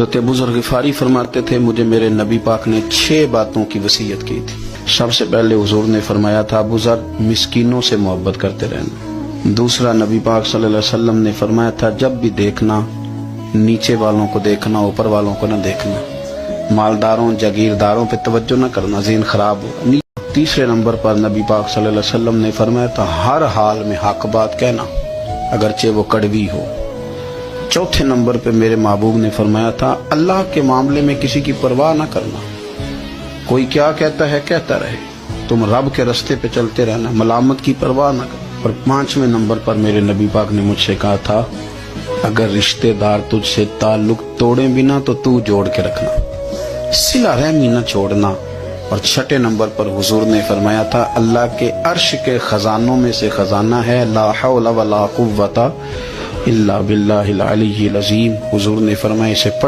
حضرت ابو ذر غفاری فرماتے تھے مجھے میرے نبی پاک نے 6 باتوں کی وصیت کی تھی۔ سب سے پہلے حضور نے فرمایا تھا ابو ذر مسکینوں سے محبت کرتے رہنا۔ دوسرا نبی پاک صلی اللہ علیہ وسلم نے فرمایا تھا جب بھی دیکھنا نیچے والوں کو دیکھنا، اوپر والوں کو نہ دیکھنا، مالداروں جاگیرداروں پہ توجہ نہ کرنا، ذہن خراب ہوگا۔ تیسرے نمبر پر نبی پاک صلی اللہ علیہ وسلم نے فرمایا تھا ہر حال میں حق بات کہنا اگرچہ وہ کڑوی ہو۔ چوتھے نمبر پہ میرے محبوب نے فرمایا تھا اللہ کے معاملے میں کسی کی پرواہ نہ کرنا، کوئی کیا کہتا ہے کہتا رہے، تم رب کے رستے پہ چلتے رہنا، ملامت کی پرواہ نہ کرنا۔ اور پانچویں نمبر پر میرے نبی پاک نے مجھ سے کہا تھا اگر رشتہ دار تجھ سے تعلق توڑیں بھی نہ تو جوڑ کے رکھنا، صلہ رحمی نہ چھوڑنا۔ اور چھٹے نمبر پر حضور نے فرمایا تھا اللہ کے عرش کے خزانوں میں سے خزانہ ہے لا حول ولا قوت الا باللہ العلی العظیم۔ حضور نے فرمایا اسے پڑھ